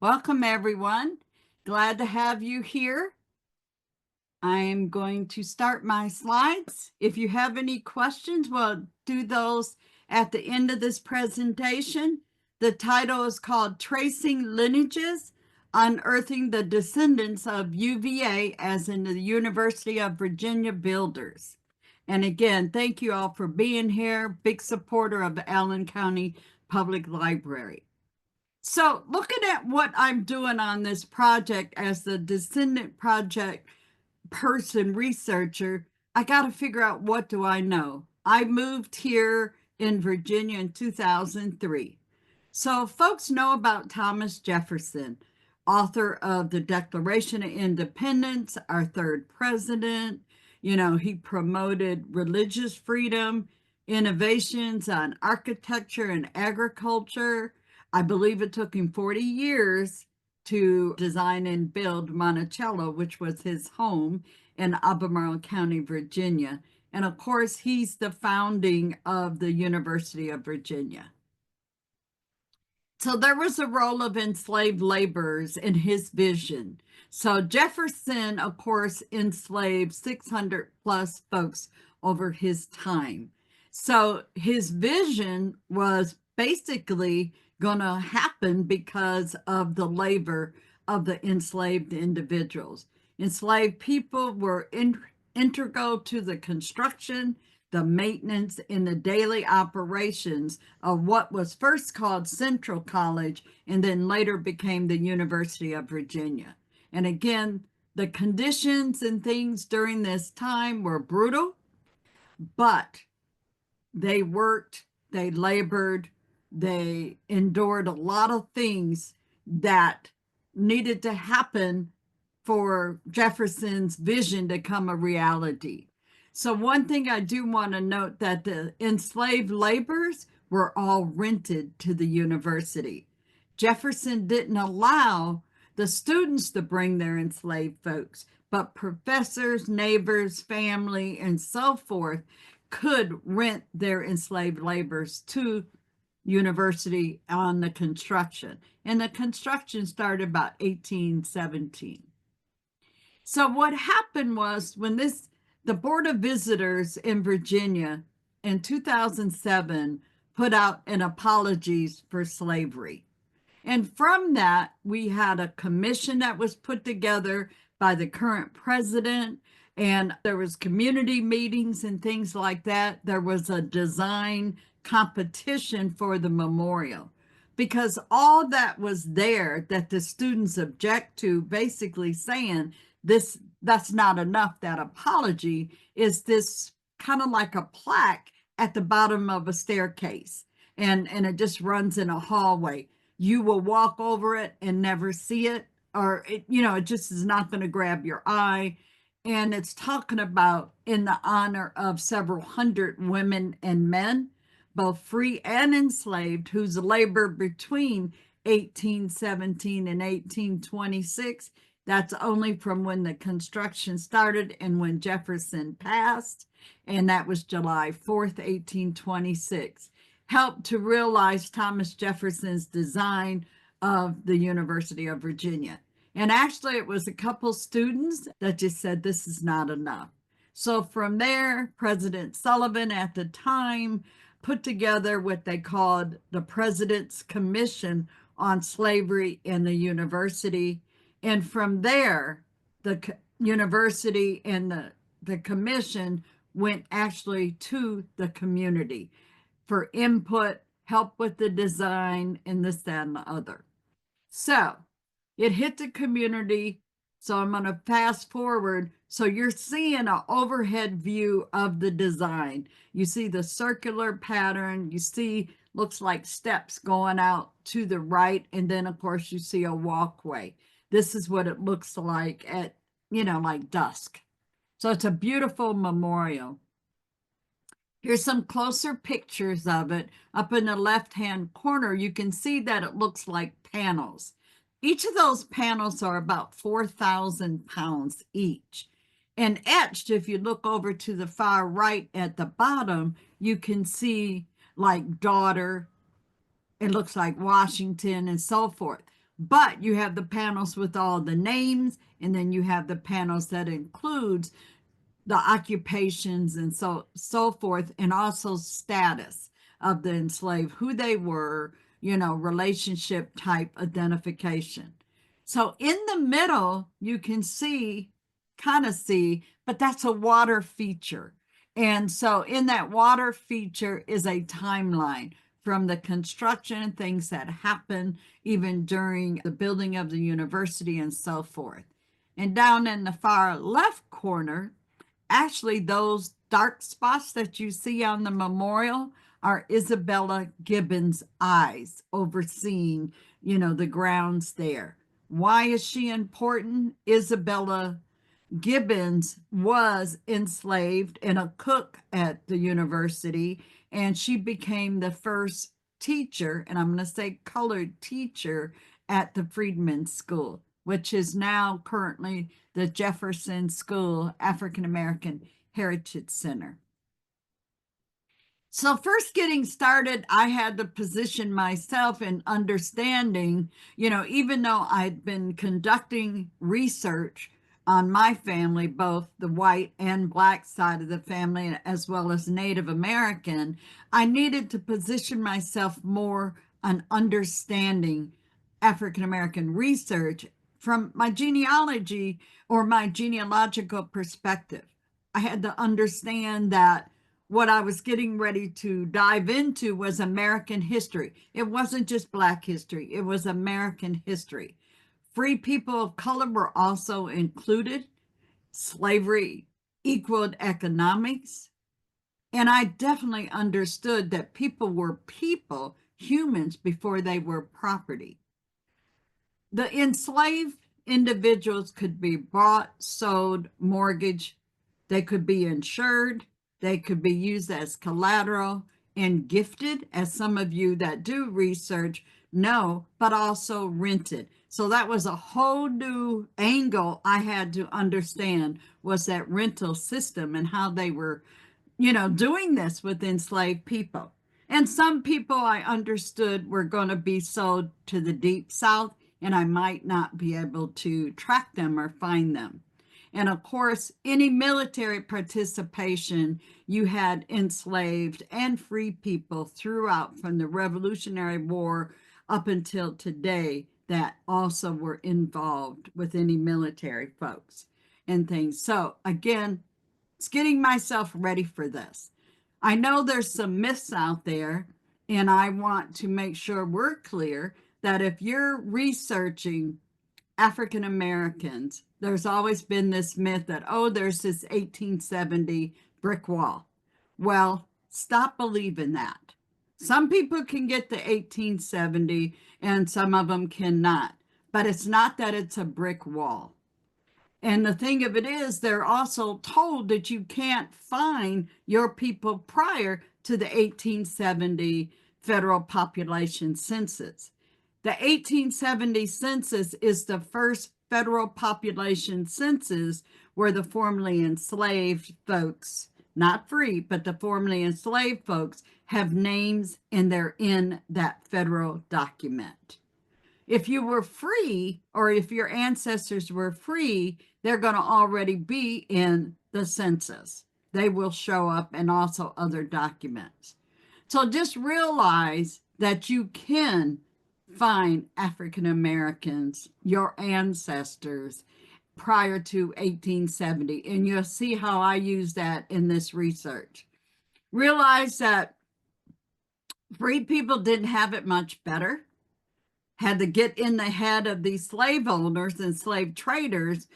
Welcome, everyone. Glad to have you here. I'm going to start my slides. If you have any questions, we'll do those at the end of this presentation. The title is called Tracing Lineages, Unearthing the Descendants of UVA, as in the University of Virginia Builders. And again, thank you all for being here. Big supporter of the Allen County Public Library. So looking at what I'm doing on this project as the Descendant Project person researcher, I got to figure out, what do I know? I moved here in Virginia in 2003. So folks know about Thomas Jefferson, author of the Declaration of Independence, our third president. He promoted religious freedom, innovations on architecture and agriculture. I believe it took him 40 years to design and build Monticello, which was his home in Albemarle County, Virginia. And of course, he's the founding of the University of Virginia. So there was a role of enslaved laborers in his vision. So Jefferson, of course, enslaved 600 plus folks over his time. So his vision was basically going to happen because of the labor of the enslaved individuals. Enslaved people were integral to the construction, the maintenance, and the daily operations of what was first called Central College and then later became the University of Virginia. And again, the conditions and things during this time were brutal, but they worked, they labored, they endured a lot of things that needed to happen for Jefferson's vision to come a reality. So one thing I do want to note, that the enslaved laborers were all rented to the university. Jefferson didn't allow the students to bring their enslaved folks, but professors, neighbors, family, and so forth could rent their enslaved laborers to university on the construction. And the construction started about 1817. So what happened was, when the Board of Visitors in Virginia in 2007 put out an apologies for slavery. And from that, we had a commission that was put together by the current president, and there was community meetings and things like that. There was a design competition for the memorial, because all that was there that the students object to, basically saying that's not enough. That apology is this kind of like a plaque at the bottom of a staircase, and it just runs in a hallway. You will walk over it and never see it, or it just is not going to grab your eye. And it's talking about in the honor of several hundred women and men, both free and enslaved, whose labor between 1817 and 1826, that's only from when the construction started and when Jefferson passed, and that was July 4th, 1826, helped to realize Thomas Jefferson's design of the University of Virginia. And actually, it was a couple students that just said, this is not enough. So from there, President Sullivan at the time put together what they called the President's Commission on Slavery in the University. And from there, the university and the commission went actually to the community for input, help with the design, and this, that, and the other. So it hit the community. So I'm going to fast forward. So you're seeing an overhead view of the design. You see the circular pattern. You see, looks like steps going out to the right. And then, of course, you see a walkway. This is what it looks like at, like dusk. So it's a beautiful memorial. Here's some closer pictures of it. Up in the left-hand corner, you can see that it looks like panels. Each of those panels are about 4,000 pounds each. And etched, if you look over to the far right at the bottom, you can see like daughter, it looks like Washington, and so forth. but you have the panels with all the names, and then you have the panels that includes the occupations and so forth, and also status of the enslaved, who they were, relationship type identification. So in the middle, you can kind of see, but that's a water feature. And so in that water feature is a timeline from the construction and things that happened even during the building of the university and so forth. And down in the far left corner, actually, those dark spots that you see on the memorial are Isabella Gibbons' eyes overseeing, the grounds there. Why is she important? Isabella Gibbons was enslaved and a cook at the university, and she became the first teacher, and I'm going to say colored teacher, at the Freedman School, which is now currently the Jefferson School African American Heritage Center. So first getting started, I had to position myself in understanding, even though I'd been conducting research on my family, both the white and black side of the family, as well as Native American, I needed to position myself more on understanding African American research from my genealogy or my genealogical perspective. I had to understand that what I was getting ready to dive into was American history. It wasn't just Black history, it was American history. Free people of color were also included. Slavery equaled economics. And I definitely understood that people were people, humans, before they were property. The enslaved individuals could be bought, sold, mortgaged. They could be insured. They could be used as collateral and gifted, as some of you that do research know, but also rented. So that was a whole new angle I had to understand, was that rental system and how they were, doing this with enslaved people. And some people I understood were going to be sold to the deep south, and I might not be able to track them or find them. And of course, any military participation, you had enslaved and free people throughout from the Revolutionary War up until today that also were involved with any military folks and things. So again, it's getting myself ready for this. I know there's some myths out there, and I want to make sure we're clear that if you're researching African Americans, there's always been this myth that, oh, there's this 1870 brick wall. Well, stop believing that. Some people can get the 1870 and some of them cannot, but it's not that it's a brick wall. And the thing of it is, they're also told that you can't find your people prior to the 1870 federal population census. The 1870 census is the first federal population census where the formerly enslaved folks, not free, but the formerly enslaved folks have names and they're in that federal document. If you were free, or if your ancestors were free, they're going to already be in the census. They will show up, and also other documents. So just realize that you can find African Americans, your ancestors, prior to 1870. And you'll see how I use that in this research. Realize that free people didn't have it much better, had to get in the head of these slave owners and slave traders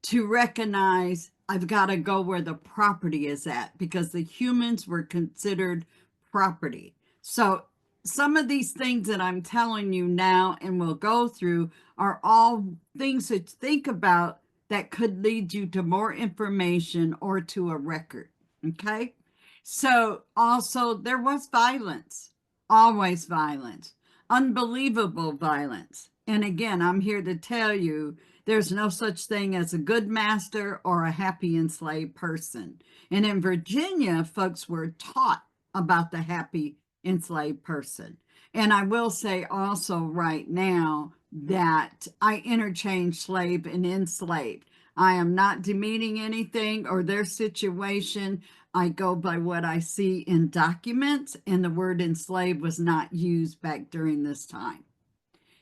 to recognize, I've got to go where the property is at, because the humans were considered property. So some of these things that I'm telling you now and we'll go through are all things to think about that could lead you to more information or to a record. Okay. So also there was violence, always violence, unbelievable violence. And again, I'm here to tell you there's no such thing as a good master or a happy enslaved person. And in Virginia, folks were taught about the happy enslaved person. And I will say also right now that I interchange slave and enslaved. I am not demeaning anything or their situation. I go by what I see in documents, and the word enslaved was not used back during this time.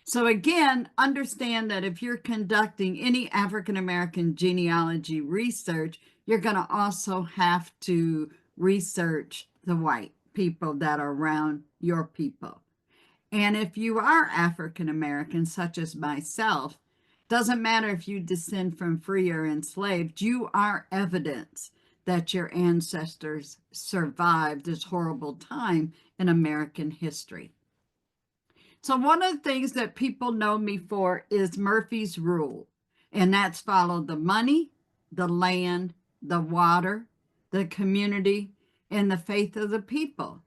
So again, understand that if you're conducting any African American genealogy research, you're going to also have to research the white people that are around your people. And if you are African American, such as myself, doesn't matter if you descend from free or enslaved, you are evidence that your ancestors survived this horrible time in American history. So one of the things that people know me for is Murphy's Rule, and that's follow the money, the land, the water, the community, and the faith of the people.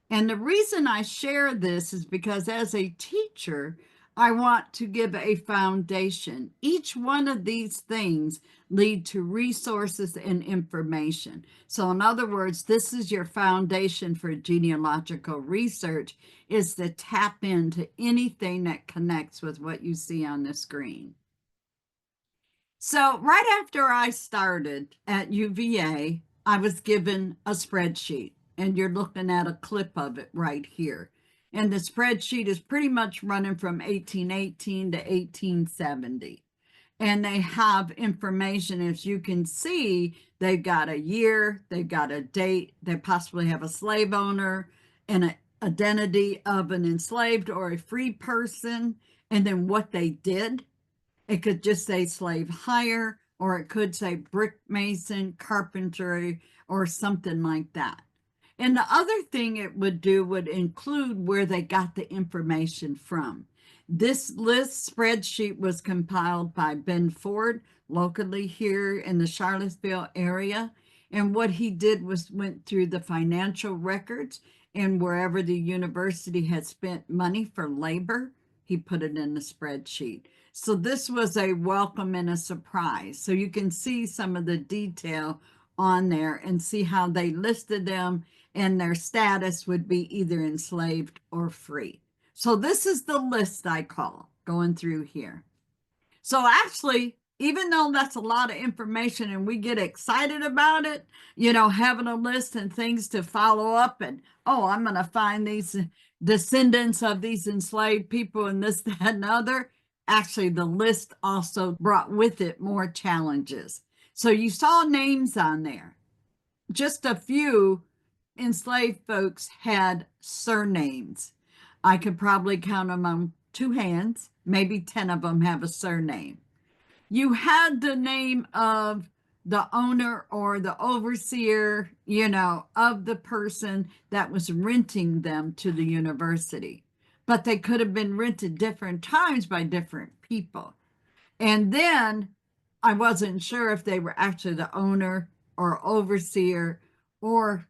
And the reason I share this is because as a teacher, I want to give a foundation. Each one of these things lead to resources and information. So in other words, this is your foundation for genealogical research, is to tap into anything that connects with what you see on the screen. So right after I started at UVA, I was given a spreadsheet, and you're looking at a clip of it right here. And the spreadsheet is pretty much running from 1818 to 1870. And they have information, as you can see, they've got a year, they've got a date, they possibly have a slave owner, and an identity of an enslaved or a free person, and then what they did. It could just say slave hire, or it could say brick mason, carpentry, or something like that. And the other thing it would do would include where they got the information from. This list spreadsheet was compiled by Ben Ford, locally here in the Charlottesville area. And what he did was went through the financial records, and wherever the university had spent money for labor, he put it in the spreadsheet. So this was a welcome and a surprise. So you can see some of the detail on there and see how they listed them, and their status would be either enslaved or free. So this is the list I call going through here. So actually, even though that's a lot of information and we get excited about it, having a list and things to follow up, and, oh, I'm going to find these descendants of these enslaved people and this, that, and other. Actually, the list also brought with it more challenges. So you saw names on there. Just a few enslaved folks had surnames. I could probably count them on two hands. Maybe 10 of them have a surname. You had the name of the owner or the overseer, of the person that was renting them to the university. But they could have been rented different times by different people. And then I wasn't sure if they were actually the owner or overseer, or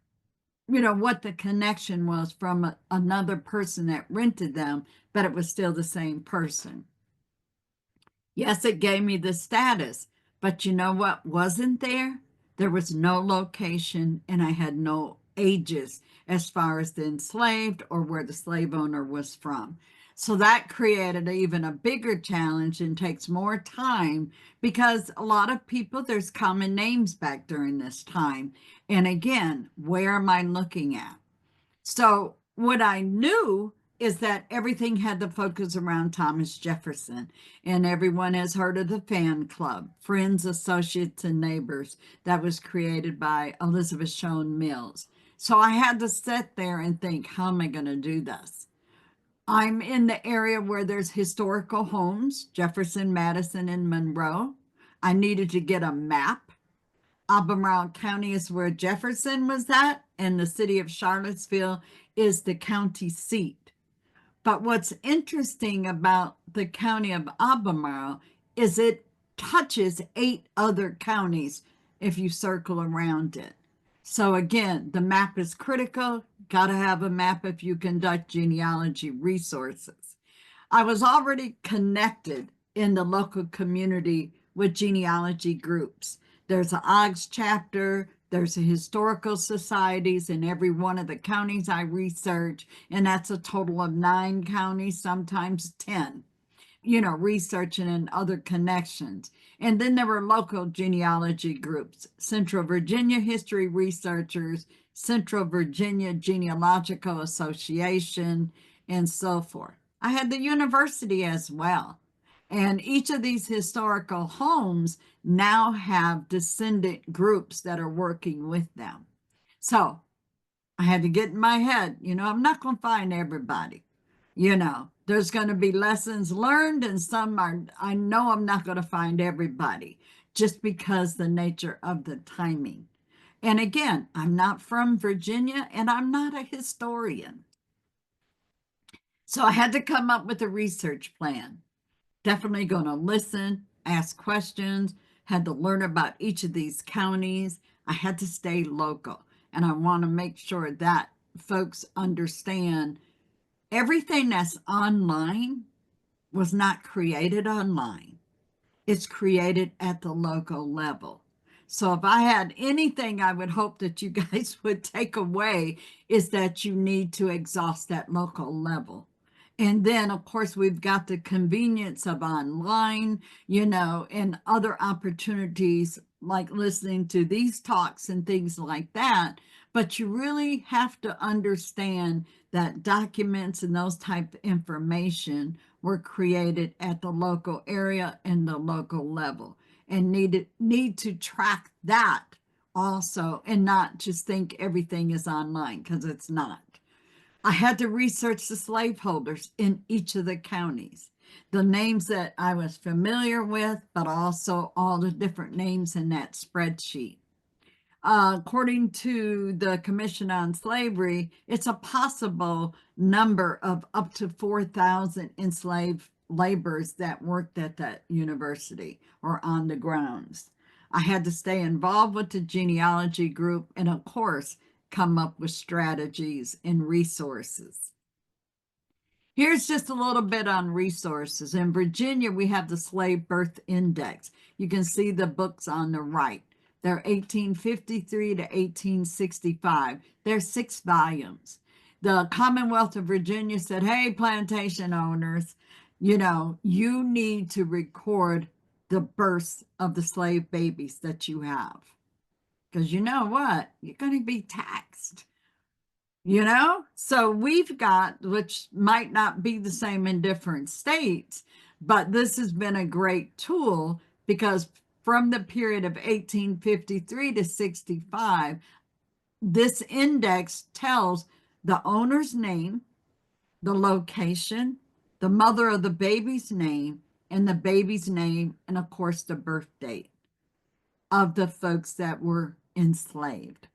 what the connection was from another person that rented them, but it was still the same person. Yes, it gave me the status, but you know what wasn't there? There was no location, and I had no ages as far as the enslaved or where the slave owner was from. So that created even a bigger challenge and takes more time, because a lot of people, there's common names back during this time. And again, where am I looking at? So what I knew is that everything had to focus around Thomas Jefferson. And everyone has heard of the fan club, Friends, Associates, and Neighbors, that was created by Elizabeth Shown Mills. So I had to sit there and think, how am I going to do this? I'm in the area where there's historical homes, Jefferson, Madison, and Monroe. I needed to get a map. Albemarle County is where Jefferson was at, and the city of Charlottesville is the county seat. But what's interesting about the county of Albemarle is it touches 8 other counties if you circle around it. So again, the map is critical. Got to have a map if you conduct genealogy resources. I was already connected in the local community with genealogy groups. There's an OGS chapter, There's historical societies in every one of the counties I research, and that's a total of 9 counties, sometimes 10, researching and other connections. And then there were local genealogy groups, Central Virginia History Researchers, Central Virginia Genealogical Association, and so forth. I had the university as well. And each of these historical homes now have descendant groups that are working with them. So I had to get in my head, I'm not going to find everybody. There's going to be lessons learned, and I know I'm not going to find everybody just because the nature of the timing. And again, I'm not from Virginia and I'm not a historian. So I had to come up with a research plan. Definitely going to listen, ask questions, had to learn about each of these counties. I had to stay local, and I want to make sure that folks understand everything that's online was not created online. It's created at the local level. So if I had anything I would hope that you guys would take away is that you need to exhaust that local level. And then, of course, we've got the convenience of online, and other opportunities like listening to these talks and things like that. But you really have to understand that documents and those type of information were created at the local area and the local level, and need to track that also, and not just think everything is online, because it's not. I had to research the slaveholders in each of the counties, the names that I was familiar with, but also all the different names in that spreadsheet. According to the Commission on Slavery, it's a possible number of up to 4,000 enslaved laborers that worked at that university or on the grounds. I had to stay involved with the genealogy group and, of course, come up with strategies and resources. Here's just a little bit on resources. In Virginia, we have the Slave Birth Index. You can see the books on the right. They're 1853 to 1865. They're 6 volumes. The Commonwealth of Virginia said, hey, plantation owners, you need to record the births of the slave babies that you have. Because you know what? You're going to be taxed. So we've got, which might not be the same in different states, but this has been a great tool, because from the period of 1853 to 65, this index tells the owner's name, the location, the mother of the baby's name, and the baby's name, and of course the birth date of the folks that were enslaved.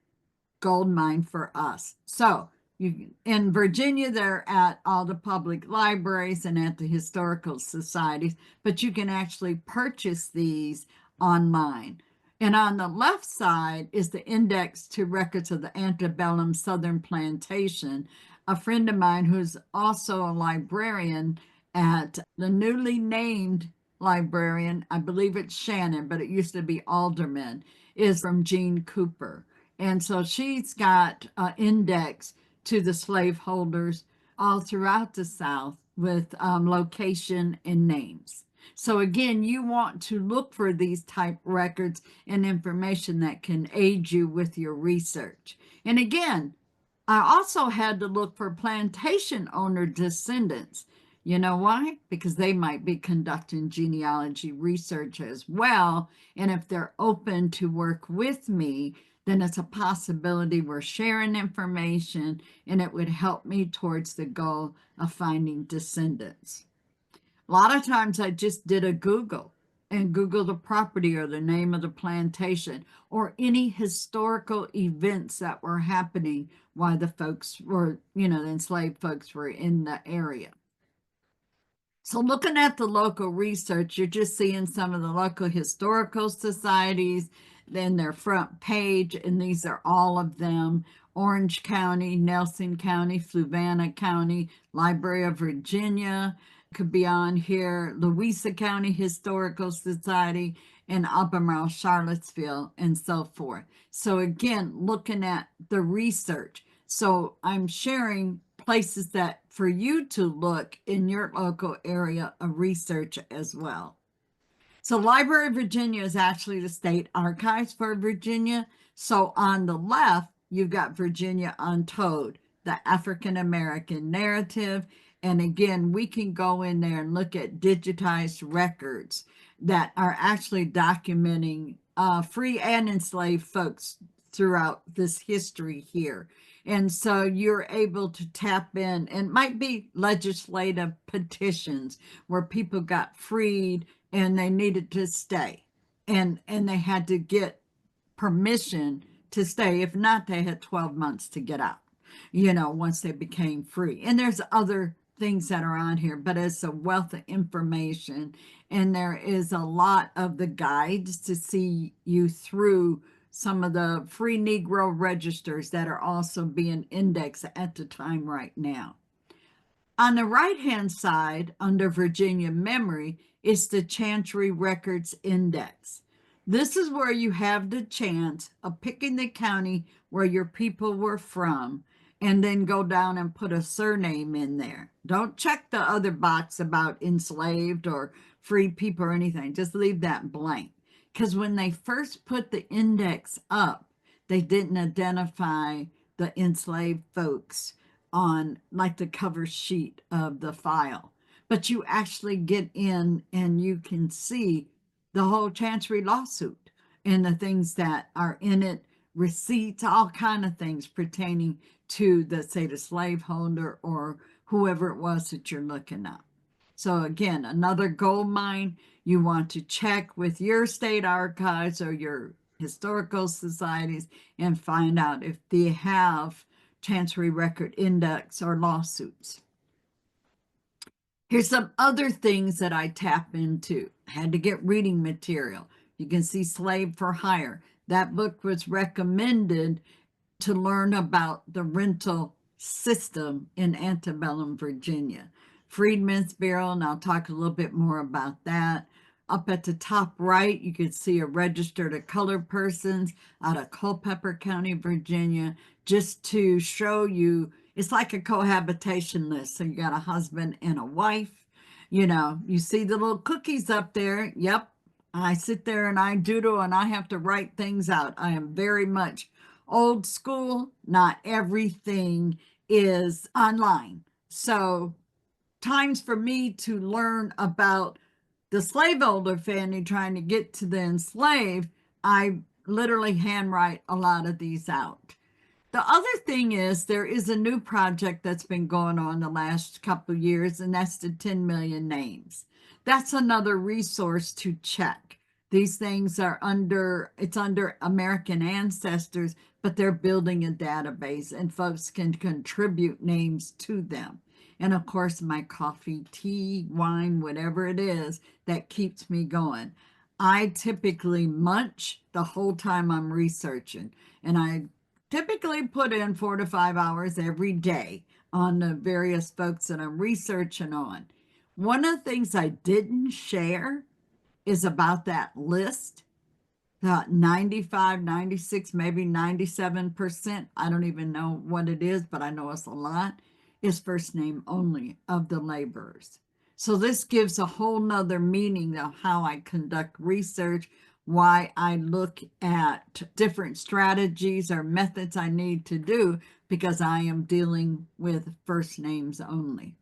Gold mine for us. So in Virginia, they're at all the public libraries and at the historical societies, but you can actually purchase these online. And on the left side is the index to records of the antebellum Southern plantation. A friend of mine who's also a librarian at the newly named librarian, I believe it's Shannon, but it used to be Alderman, is from Jean Cooper. And so she's got an index to the slaveholders all throughout the South with location and names. So again, you want to look for these type records and information that can aid you with your research. And again, I also had to look for plantation owner descendants. You know why? Because they might be conducting genealogy research as well. And if they're open to work with me, then it's a possibility we're sharing information, and it would help me towards the goal of finding descendants. A lot of times I just did a Google and Google the property or the name of the plantation or any historical events that were happening while the folks were, the enslaved folks were in the area. So looking at the local research, you're just seeing some of the local historical societies, then their front page, and these are all of them: Orange County, Nelson County, Fluvanna County, Library of Virginia, could be on here, Louisa County Historical Society and Albemarle, Charlottesville, and so forth. So again, looking at the research. So I'm sharing places that for you to look in your local area of research as well. So Library of Virginia is actually the state archives for Virginia. So on the left, you've got Virginia Untold, the African American narrative. And again, we can go in there and look at digitized records that are actually documenting free and enslaved folks throughout this history here. And so you're able to tap in, and it might be legislative petitions where people got freed and they needed to stay, and they had to get permission to stay. If not, they had 12 months to get out, once they became free. And there's other things that are on here, but it's a wealth of information, and there is a lot of the guides to see you through some of the free Negro registers that are also being indexed at the time right now. On the right-hand side, under Virginia Memory, is the Chancery Records Index. This is where you have the chance of picking the county where your people were from, and then go down and put a surname in there. Don't check the other box about enslaved or free people or anything. Just leave that blank. Because when they first put the index up, they didn't identify the enslaved folks on like the cover sheet of the file. But you actually get in and you can see the whole Chancery lawsuit and the things that are in it, receipts, all kind of things pertaining to the, say, the slaveholder or whoever it was that you're looking up. So again, another gold mine. You want to check with your state archives or your historical societies and find out if they have Chancery Record Index or lawsuits. Here's some other things that I tap into. Had to get reading material. You can see Slave for Hire. That book was recommended to learn about the rental system in antebellum Virginia. Freedmen's Bureau, and I'll talk a little bit more about that. Up at the top right, you can see a register to colored persons out of Culpeper County, Virginia, just to show you, it's like a cohabitation list. So you got a husband and a wife. You see the little cookies up there. Yep, I sit there and I doodle and I have to write things out. I am very much old school. Not everything is online. So times for me to learn about the slaveholder family trying to get to the enslaved, I literally handwrite a lot of these out. The other thing is there is a new project that's been going on the last couple of years, and that's the 10 million names. That's another resource to check. These things are it's under American Ancestors, but they're building a database and folks can contribute names to them. And of course, my coffee, tea, wine, whatever it is that keeps me going. I typically munch the whole time I'm researching, and I typically put in 4 to 5 hours every day on the various folks that I'm researching on. One of the things I didn't share is about that list. 95, 96, maybe 97%, I don't even know what it is, but I know it's a lot, is first name only of the laborers. So this gives a whole nother meaning of how I conduct research, why I look at different strategies or methods I need to do, because I am dealing with first names only.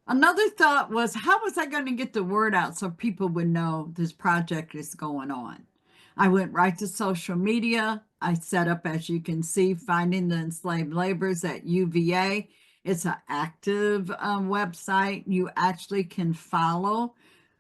Another thought was, how was I going to get the word out so people would know this project is going on? I went right to social media. I set up, as you can see, Finding the Enslaved Laborers at UVA. It's an active website. You actually can follow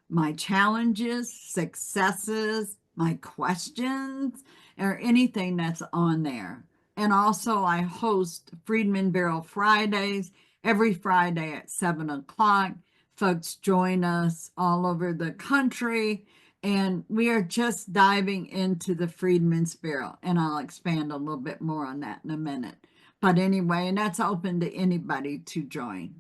my challenges, successes, my questions, or anything that's on there. And also I host Freedmen Bureau Fridays every Friday at 7 o'clock. Folks join us all over the country, and we are just diving into the Freedmen's Bureau, and I'll expand a little bit more on that in a minute. But anyway, and that's open to anybody to join.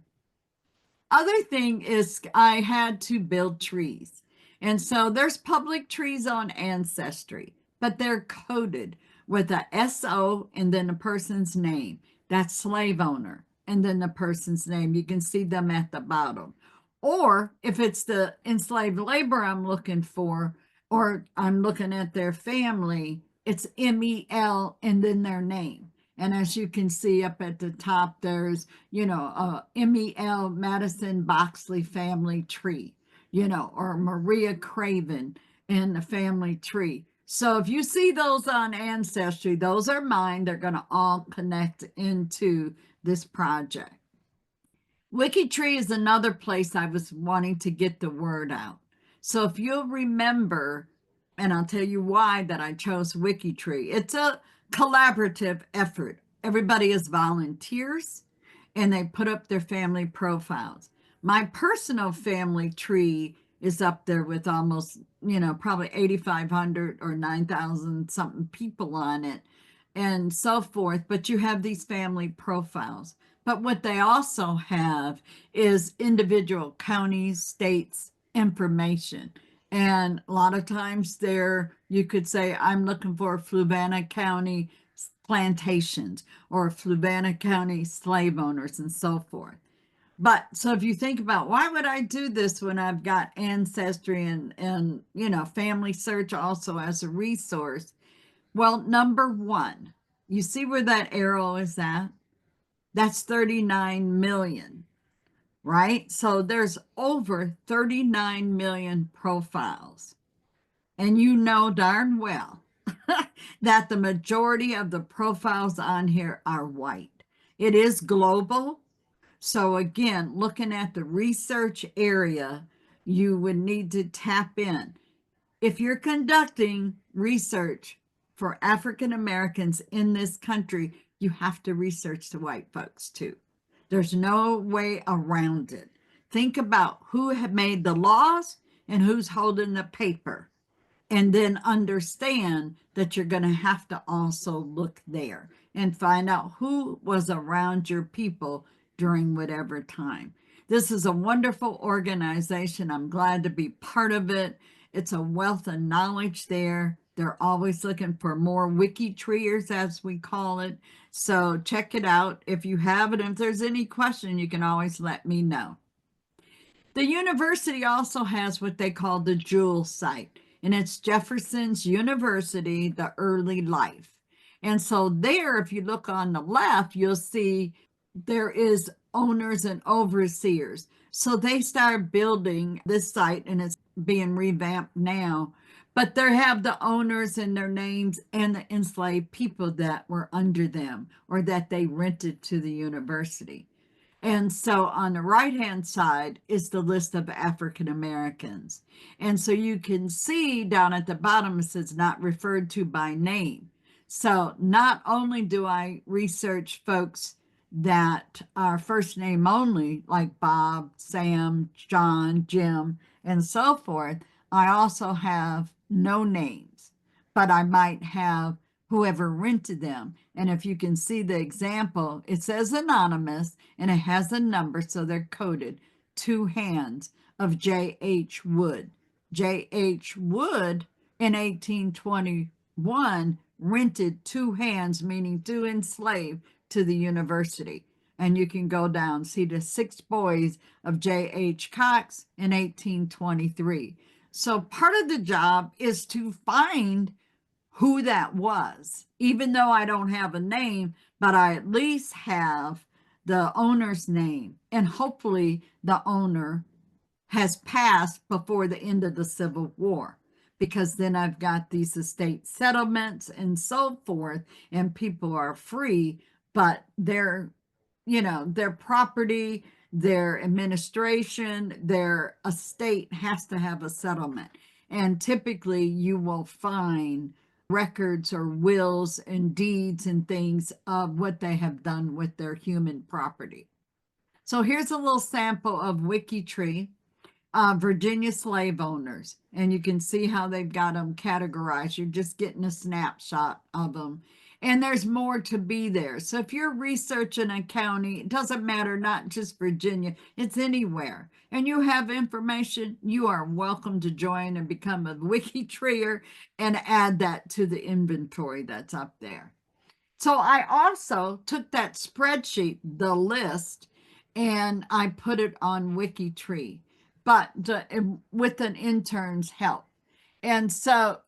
other thing is I had to build trees. And so there's public trees on Ancestry, but they're coded with a SO and then a person's name. That's slave owner and then the person's name. You can see them at the bottom. Or if it's the enslaved labor I'm looking for, or I'm looking at their family, it's MEL and then their name. And as you can see up at the top, there's, MEL Madison Boxley family tree, or Maria Craven in the family tree. So if you see those on Ancestry, those are mine. They're going to all connect into this project. WikiTree is another place I was wanting to get the word out. So if you'll remember, and I'll tell you why that I chose WikiTree, it's a collaborative effort. Everybody is volunteers and they put up their family profiles. My personal family tree is up there with almost, probably 8,500 or 9,000 something people on it and so forth. But you have these family profiles. But what they also have is individual counties, states, information. And a lot of times there, you could say, I'm looking for Fluvanna County plantations or Fluvanna County slave owners and so forth. But so if you think about why would I do this when I've got Ancestry and Family Search also as a resource? Well, number one, you see where that arrow is at? That's 39 million, right? So there's over 39 million profiles. And you know darn well that the majority of the profiles on here are white. It is global. So again, looking at the research area, you would need to tap in. If you're conducting research for African Americans in this country, you have to research the white folks too. There's no way around it. Think about who have made the laws and who's holding the paper, and then understand that you're going to have to also look there and find out who was around your people during whatever time. This is a wonderful organization. I'm glad to be part of it. It's a wealth of knowledge there. They're always looking for more wiki-treers, as we call it. So check it out. If you have it, if there's any question, you can always let me know. The university also has what they call the Jewel site, and it's Jefferson's University, the early life. And so there, if you look on the left, you'll see there is owners and overseers. So they started building this site and it's being revamped now. But they have the owners and their names and the enslaved people that were under them or that they rented to the university. And so on the right-hand side is the list of African Americans. And so you can see down at the bottom, it says not referred to by name. So not only do I research folks that are first name only, like Bob, Sam, John, Jim, and so forth, I also have no names, but I might have whoever rented them. And if you can see the example, it says anonymous and it has a number, so they're coded. 2 hands of J.H. Wood. J.H. Wood in 1821 rented 2 hands, meaning 2 enslaved, to the university. And you can go down, see the 6 boys of J.H. Cox in 1823. So part of the job is to find who that was, even though I don't have a name, but I at least have the owner's name. And hopefully the owner has passed before the end of the Civil War, because then I've got these estate settlements and so forth, and people are free, but their property, their administration, their estate has to have a settlement. And typically you will find records or wills and deeds and things of what they have done with their human property. So here's a little sample of WikiTree, Virginia slave owners. And you can see how they've got them categorized. You're just getting a snapshot of them. And there's more to be there. So if you're researching a county, it doesn't matter, not just Virginia, it's anywhere. And you have information, you are welcome to join and become a wiki treer and add that to the inventory that's up there. So I also took that spreadsheet, the list, and I put it on WikiTree, but with an intern's help. And so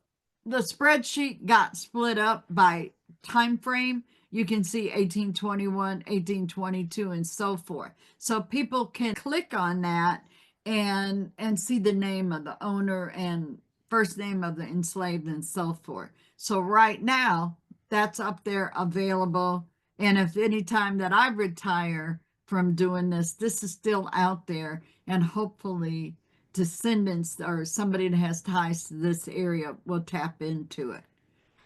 the spreadsheet got split up by time frame. You can see 1821, 1822, and so forth. So people can click on that and see the name of the owner and first name of the enslaved and so forth. So right now, that's up there available. And if any time that I retire from doing this, this is still out there, and hopefully descendants or somebody that has ties to this area will tap into it.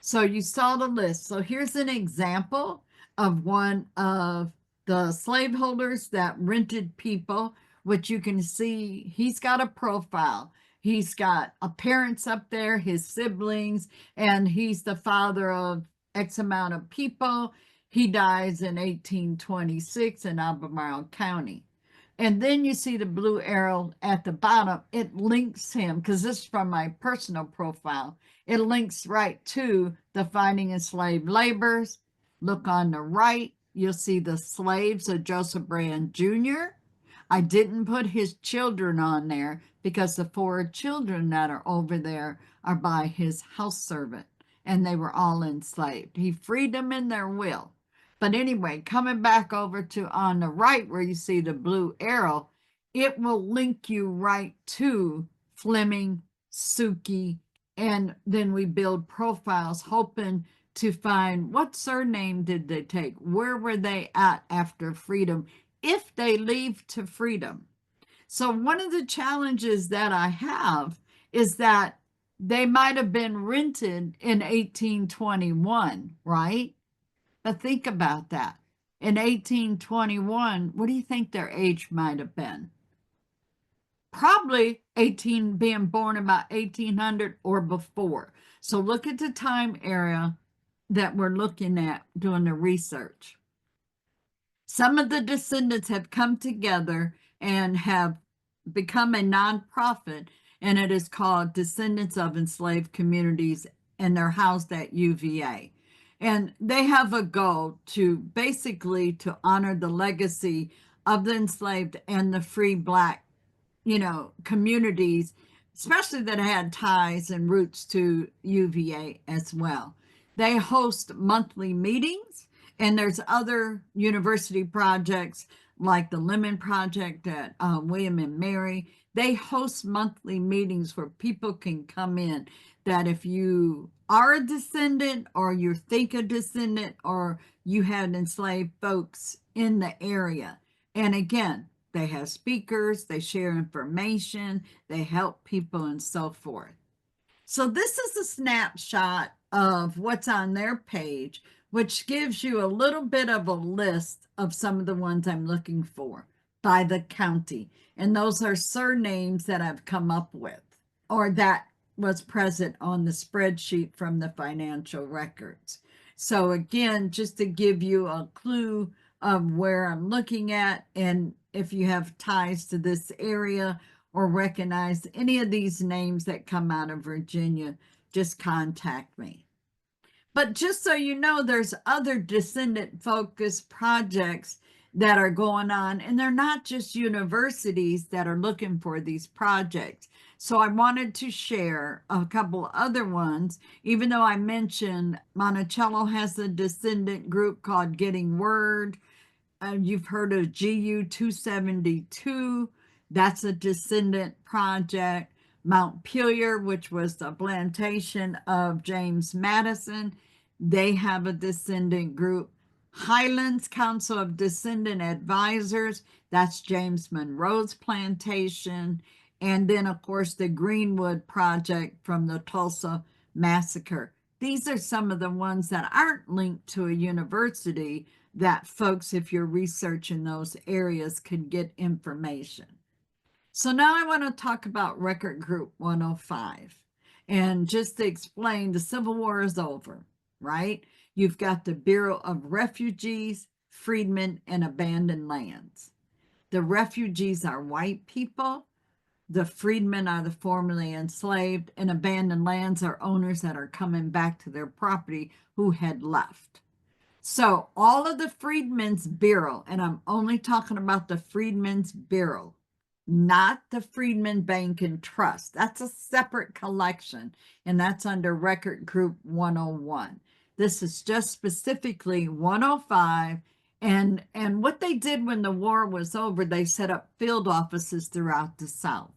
So you saw the list. So here's an example of one of the slaveholders that rented people, which you can see he's got a profile. He's got a parents up there, his siblings, and he's the father of X amount of people. He dies in 1826 in Albemarle County. And then you see the blue arrow at the bottom. It links him, because this is from my personal profile. It links right to the Finding Enslaved Laborers. Look on the right, you'll see the slaves of Joseph Brand Jr. I didn't put his children on there because the 4 children that are over there are by his house servant, and they were all enslaved. He freed them in their will. But anyway, coming back over to on the right where you see the blue arrow, it will link you right to Fleming, Suki, and then we build profiles hoping to find what surname did they take? Where were they at after freedom? If they leave to freedom. So one of the challenges that I have is that they might have been rented in 1821, right? But think about that. In 1821, what do you think their age might have been? Probably 18, being born about 1800 or before. So look at the time area that we're looking at doing the research. Some of the descendants have come together and have become a nonprofit, and it is called Descendants of Enslaved Communities, and they're housed at UVA. And they have a goal to basically to honor the legacy of the enslaved and the free Black, communities, especially that had ties and roots to UVA as well. They host monthly meetings, and there's other university projects like the Lemon Project at William and Mary. They host monthly meetings where people can come in, that if you are a descendant or you think a descendant or you had enslaved folks in the area. And again, they have speakers, they share information, they help people and so forth. So this is a snapshot of what's on their page, which gives you a little bit of a list of some of the ones I'm looking for by the county. And those are surnames that I've come up with, or that was present on the spreadsheet from the financial records. So again, just to give you a clue of where I'm looking at, and if you have ties to this area or recognize any of these names that come out of Virginia, just contact me. But just so you know, there's other descendant focused projects that are going on, and they're not just universities that are looking for these projects. So I wanted to share a couple other ones, even though I mentioned Monticello has a descendant group called Getting Word. You've heard of GU 272. That's a descendant project. Montpelier, which was the plantation of James Madison, they have a descendant group. Highlands Council of Descendant Advisors, that's James Monroe's plantation. And then, of course, the Greenwood Project from the Tulsa Massacre. These are some of the ones that aren't linked to a university that folks, if you're researching those areas, can get information. So now I want to talk about Record Group 105. And just to explain, the Civil War is over, right? You've got the Bureau of Refugees, Freedmen, and Abandoned Lands. The refugees are white people. The freedmen are the formerly enslaved, and abandoned lands are owners that are coming back to their property who had left. So all of the Freedmen's Bureau, and I'm only talking about the Freedmen's Bureau, not the Freedmen Bank and Trust. That's a separate collection, and that's under Record Group 101. This is just specifically 105. And what they did when the war was over, they set up field offices throughout the South.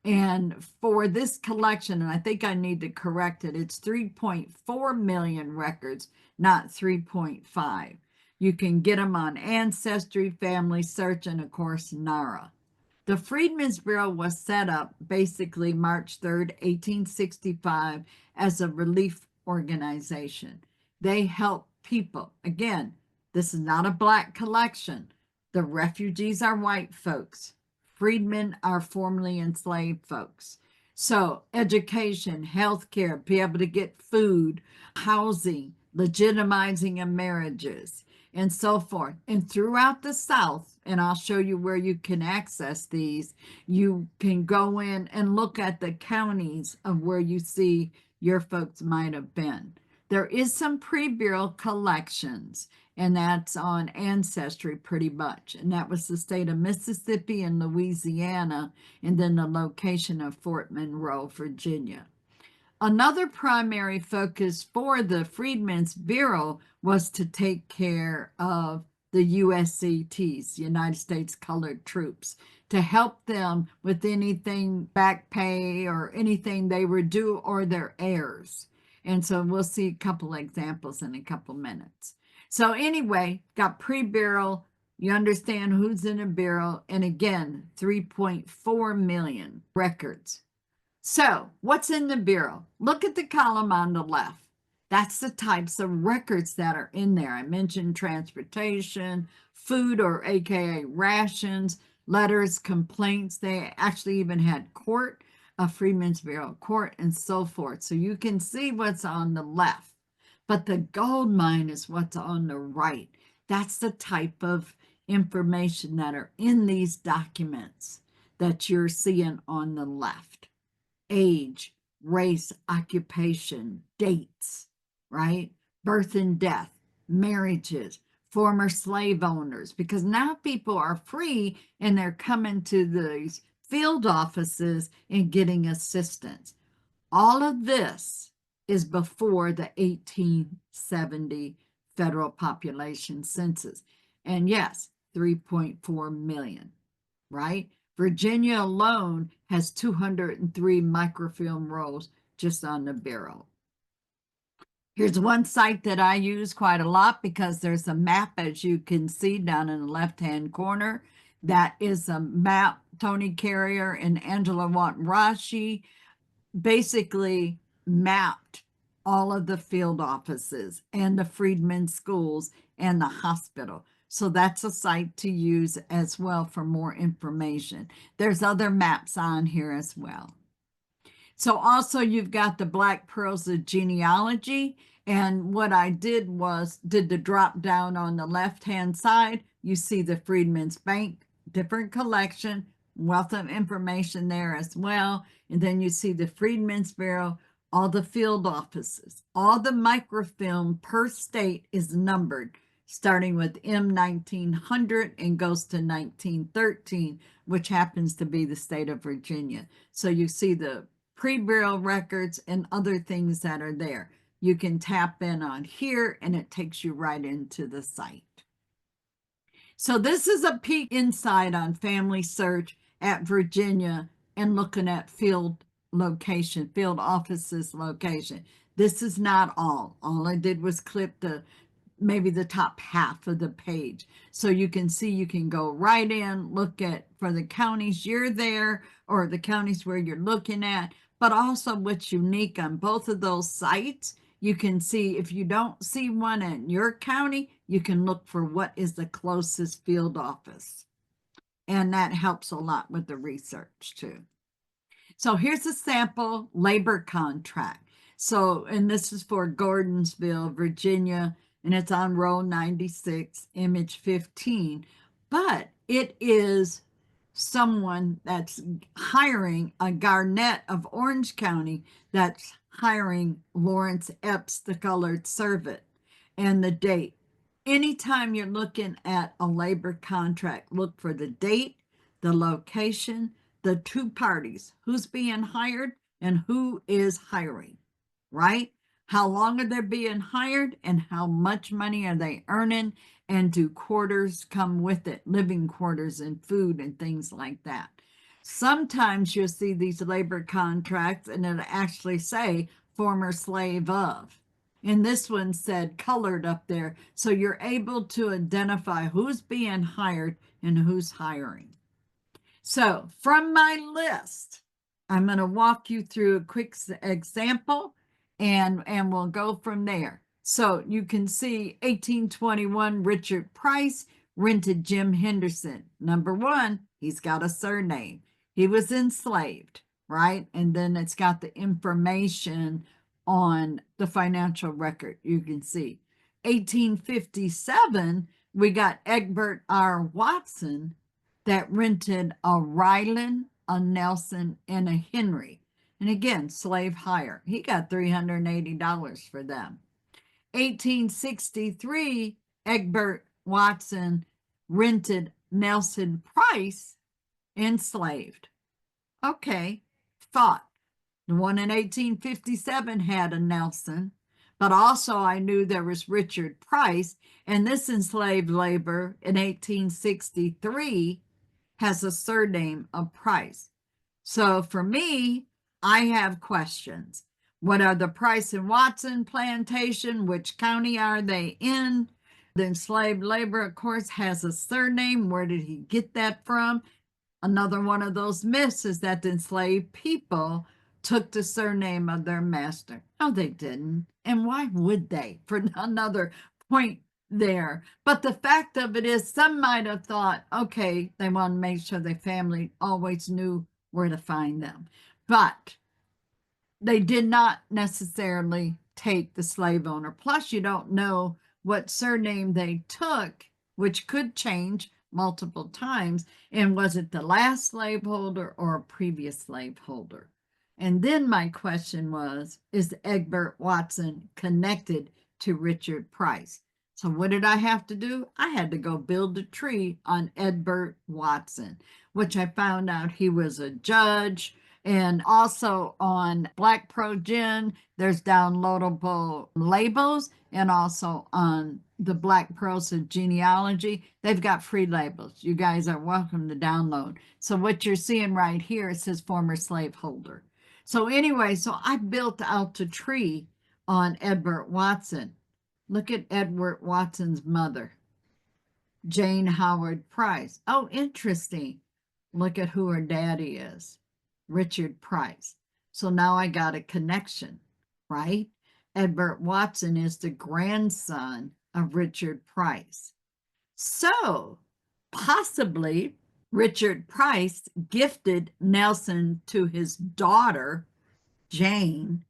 And for this collection, and I think I need to correct it, it's 3.4 million records, not 3.5. You can get them on Ancestry, Family Search, and of course, NARA. The Freedmen's Bureau was set up basically March 3rd, 1865, as a relief organization. They help people. Again, this is not a black collection. The refugees are white folks. Freedmen are formerly enslaved folks. So education, healthcare, be able to get food, housing, legitimizing of marriages, and so forth. And throughout the South, and I'll show you where you can access these, you can go in and look at the counties of where you see your folks might have been. There is some pre-bureau collections, and that's on Ancestry pretty much. And that was the state of Mississippi and Louisiana, and then the location of Fort Monroe, Virginia. Another primary focus for the Freedmen's Bureau was to take care of the USCTs, United States Colored Troops, to help them with anything back pay or anything they were due or their heirs. And so we'll see a couple examples in a couple minutes. So anyway, got pre-bureau, you understand who's in a bureau, and again, 3.4 million records. So what's in the bureau? Look at the column on the left. That's the types of records that are in there. I mentioned transportation, food or AKA rations, letters, complaints. They actually even had court, a Freedmen's Bureau court, and so forth. So you can see what's on the left. But the gold mine is what's on the right. That's the type of information that are in these documents that you're seeing on the left. Age, race, occupation, dates, right? Birth and death, marriages, former slave owners, because now people are free and they're coming to these field offices and getting assistance. All of this is before the 1870 federal population census. And yes, 3.4 million, right? Virginia alone has 203 microfilm rolls just on the Bureau. Here's one site that I use quite a lot because there's a map, as you can see down in the left-hand corner. That is a map Tony Carrier and Angela Watton-Rashi basically mapped all of the field offices and the freedmen's schools and the hospital. So that's a site to use as well for more information. There's other maps on here as well. So also you've got the Black Pearls of Genealogy. And what I did was did the drop down on the left-hand side. You see the Freedmen's Bank, different collection, wealth of information there as well. And then you see the Freedmen's Bureau, all the field offices, all the microfilm per state is numbered, starting with M1900 and goes to 1913, which happens to be the state of Virginia. So you see the pre-bureau records and other things that are there. You can tap in on here and it takes you right into the site. So this is a peek inside on Family Search at Virginia and looking at field location, field offices location. This is not all. All I did was clip maybe the top half of the page. So you can see, you can go right in, look at for the counties you're there or the counties where you're looking at, but also what's unique on both of those sites. You can see if you don't see one in your county, you can look for what is the closest field office. And that helps a lot with the research too. So here's a sample labor contract. So, and this is for Gordonsville, Virginia, and it's on row 96, image 15. But it is someone that's hiring a Garnett of Orange County that's hiring Lawrence Epps, the colored servant, and the date. Anytime you're looking at a labor contract, look for the date, the location, the two parties, who's being hired and who is hiring, right? How long are they being hired and how much money are they earning? And do quarters come with it, living quarters and food and things like that? Sometimes you'll see these labor contracts and it'll actually say former slave of. And this one said colored up there. So you're able to identify who's being hired and who's hiring. So from my list, I'm going to walk you through a quick example and we'll go from there. So you can see 1821 Richard Price rented Jim Henderson. Number one, he's got a surname. He was enslaved, right? And then it's got the information on the financial record. You can see 1857, we got Egbert R. Watson that rented a Ryland, a Nelson, and a Henry. And again, slave hire. He got $380 for them. 1863, Egbert Watson rented Nelson Price, enslaved. Okay, thought. The one in 1857 had a Nelson, but also I knew there was Richard Price, and this enslaved labor in 1863 has a surname of Price. So for me, I have questions. What are the Price and Watson plantation? Which county are they in? The enslaved labor, of course, has a surname. Where did he get that from? Another one of those myths is that the enslaved people took the surname of their master. No, they didn't. And why would they? For another point there. But the fact of it is, some might have thought, okay, they want to make sure their family always knew where to find them. But they did not necessarily take the slave owner. Plus, you don't know what surname they took, which could change multiple times. And was it the last slaveholder or a previous slaveholder? And then my question was, is Egbert Watson connected to Richard Price? So what did I have to do? I had to go build a tree on Egbert Watson, which I found out he was a judge. And also on Black Pro Gen, there's downloadable labels. And also on the Black Pros of Genealogy, they've got free labels. You guys are welcome to download. So what you're seeing right here, it says former slaveholder. So anyway, so I built out the tree on Egbert Watson. Look at Edward Watson's mother, Jane Howard Price. Oh, interesting. Look at who her daddy is, Richard Price. So now I got a connection, right? Egbert Watson is the grandson of Richard Price. So possibly Richard Price gifted Nelson to his daughter, Jane.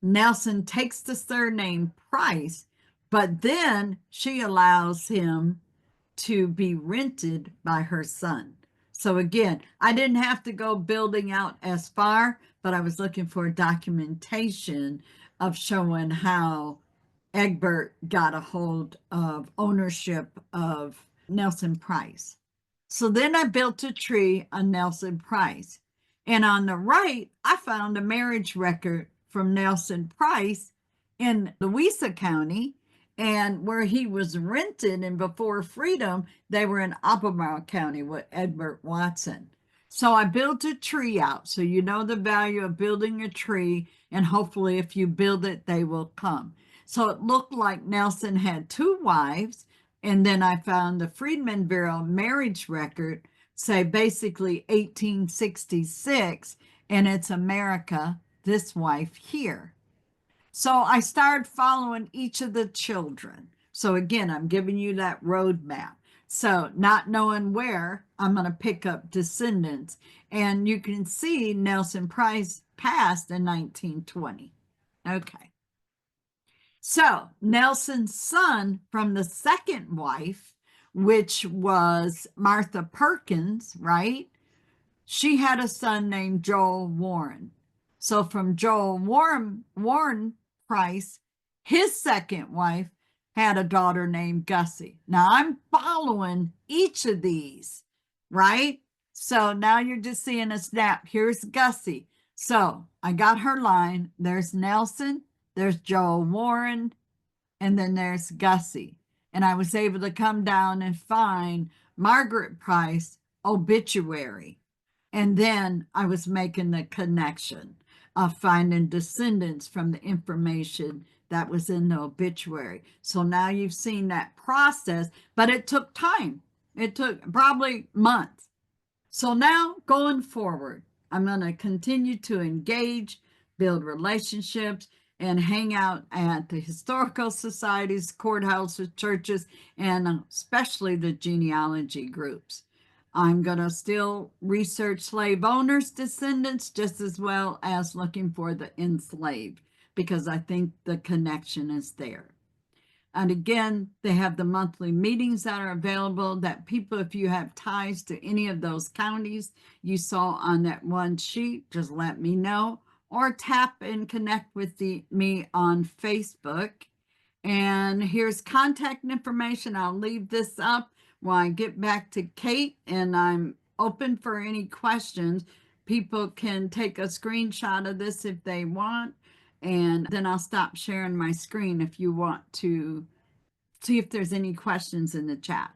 Nelson takes the surname Price, but then she allows him to be rented by her son. So again, I didn't have to go building out as far, but I was looking for documentation of showing how Egbert got a hold of ownership of Nelson Price. So then I built a tree on Nelson Price. And on the right, I found a marriage record from Nelson Price in Louisa County, and where he was rented, and before freedom, they were in Albemarle County with Egbert Watson. So I built a tree out. So you know the value of building a tree, and hopefully if you build it, they will come. So it looked like Nelson had two wives, and then I found the Freedmen Bureau marriage record, say basically 1866, and it's America, this wife here. So I started following each of the children. So again, I'm giving you that roadmap. So not knowing where, I'm going to pick up Descendants. And you can see Nelson Price passed in 1920. Okay. So Nelson's son from the second wife, which was Martha Perkins, right? She had a son named Joel Warren. So from Joel Warren Price, his second wife had a daughter named Gussie. Now I'm following each of these, right? So now you're just seeing a snap. Here's Gussie. So I got her line. There's Nelson, there's Joel Warren, and then there's Gussie. And I was able to come down and find Margaret Price obituary. And then I was making the connection of finding descendants from the information that was in the obituary. So now you've seen that process, but it took time. It took probably months. So now going forward, I'm going to continue to engage, build relationships, and hang out at the historical societies, courthouses, churches, and especially the genealogy groups. I'm going to still research slave owners' descendants just as well as looking for the enslaved because I think the connection is there. And again, they have the monthly meetings that are available that people, if you have ties to any of those counties you saw on that one sheet, just let me know or tap and connect with me on Facebook. And here's contact information. I'll leave this up when I get back to Kate, and I'm open for any questions. People can take a screenshot of this if they want, and then I'll stop sharing my screen if you want to see if there's any questions in the chat.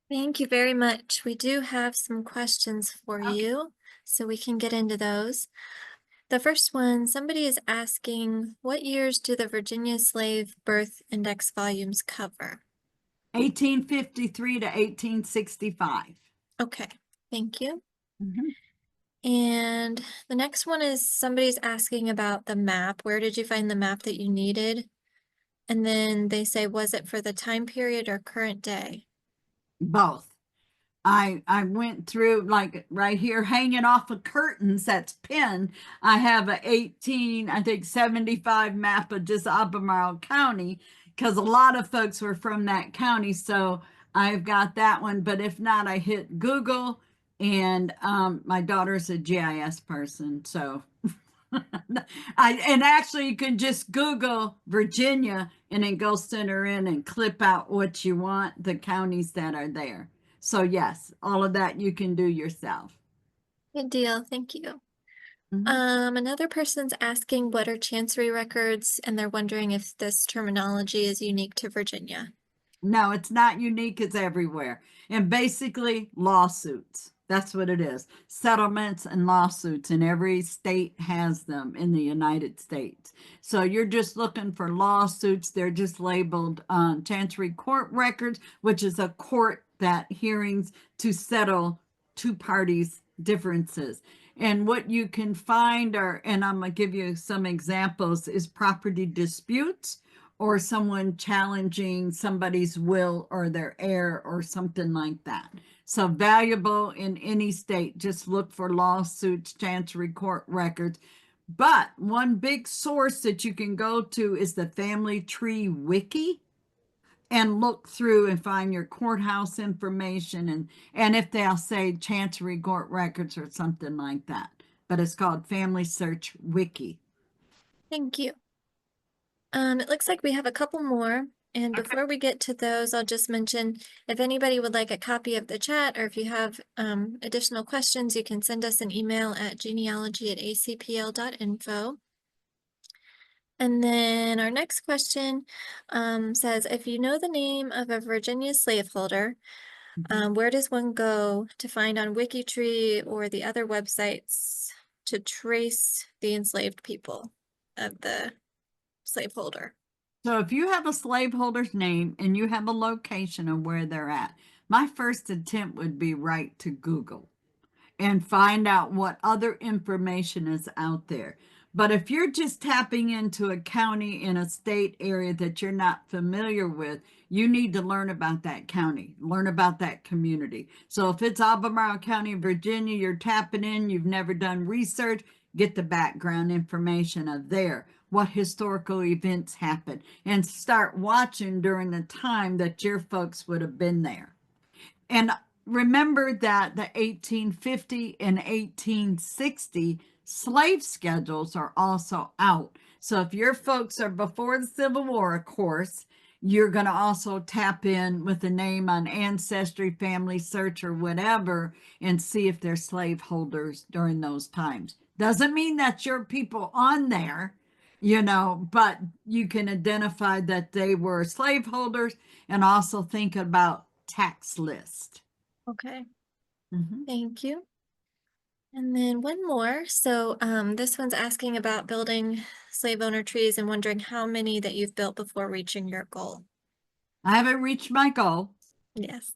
Thank you very much. We do have some questions for you, so we can get into those. The first one, somebody is asking, what years do the Virginia Slave Birth Index volumes cover? 1853 to 1865. Okay, thank you. Mm-hmm. And the next one is somebody's asking about the map. Where did you find the map that you needed? And then they say, was it for the time period or current day? Both. I went through, like right here hanging off of curtains that's pinned. I have a 75 map of just Albemarle County because a lot of folks were from that county. So I've got that one. But if not, I hit Google, and my daughter's a GIS person. So and actually you can just Google Virginia and then go center in and clip out what you want, the counties that are there. So yes, all of that you can do yourself. Good deal, thank you. Mm-hmm. Another person's asking what are chancery records, and they're wondering if this terminology is unique to Virginia. No, it's not unique, it's everywhere. And basically lawsuits. That's what it is. Settlements and lawsuits, and every state has them in the United States. So you're just looking for lawsuits. They're just labeled Chancery Court Records, which is a court that hearings to settle two parties' differences. And what you can find are, and I'm going to give you some examples, is property disputes or someone challenging somebody's will or their heir or something like that. So valuable in any state. Just look for lawsuits, chancery court records. But one big source that you can go to is the Family Tree Wiki and look through and find your courthouse information, and if they'll say chancery court records or something like that. But it's called Family Search Wiki. Thank you. It looks like we have a couple more. And before we get to those, I'll just mention if anybody would like a copy of the chat, or if you have additional questions, you can send us an email at genealogy@acpl.info. And then our next question says, if you know the name of a Virginia slaveholder, where does one go to find on WikiTree or the other websites to trace the enslaved people of the slaveholder? So if you have a slaveholder's name and you have a location of where they're at, my first attempt would be right to Google and find out what other information is out there. But if you're just tapping into a county in a state area that you're not familiar with, you need to learn about that county, learn about that community. So if it's Albemarle County, Virginia, you're tapping in, you've never done research, get the background information of there, what historical events happened, and start watching during the time that your folks would have been there. And remember that the 1850 and 1860 slave schedules are also out. So if your folks are before the Civil War, of course, you're going to also tap in with the name on Ancestry, Family Search, or whatever, and see if they're slaveholders during those times. Doesn't mean that your people on there, but you can identify that they were slaveholders and also think about tax list. Okay, Mhm. thank you. And then one more. So this one's asking about building slave owner trees and wondering how many that you've built before reaching your goal. I haven't reached my goal. Yes.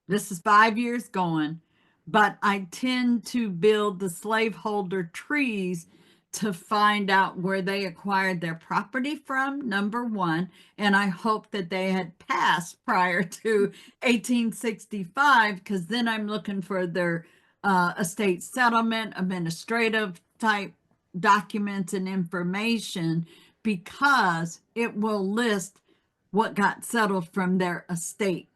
This is 5 years going, but I tend to build the slaveholder trees to find out where they acquired their property from, number one. And I hope that they had passed prior to 1865, because then I'm looking for their estate settlement, administrative type documents and information, because it will list what got settled from their estate,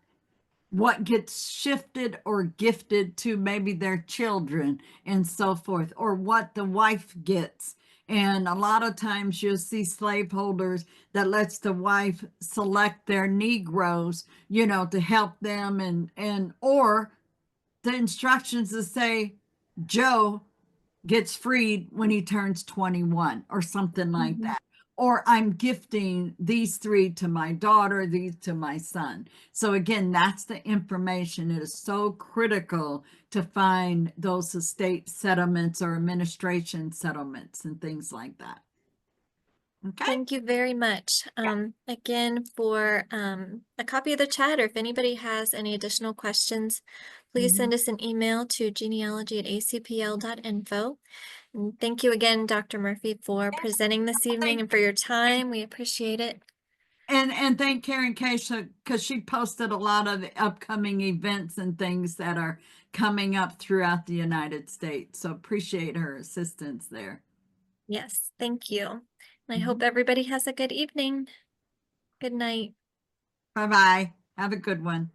what gets shifted or gifted to maybe their children and so forth, or what the wife gets. And a lot of times you'll see slaveholders that lets the wife select their Negroes, to help them, and or the instructions to say Joe gets freed when he turns 21 or something like Mhm. that. Or I'm gifting these three to my daughter, these to my son. So again, that's the information. It is so critical to find those estate settlements or administration settlements and things like that. Okay. Thank you very much. Again, for a copy of the chat, or if anybody has any additional questions, please Mhm. send us an email to genealogy@acpl.info. And thank you again, Dr. Murphy, for presenting this evening and for your time. We appreciate it. And thank Karen Keisha, because she posted a lot of the upcoming events and things that are coming up throughout the United States. So appreciate her assistance there. Yes, thank you. And I hope Mhm. everybody has a good evening. Good night. Bye-bye. Have a good one.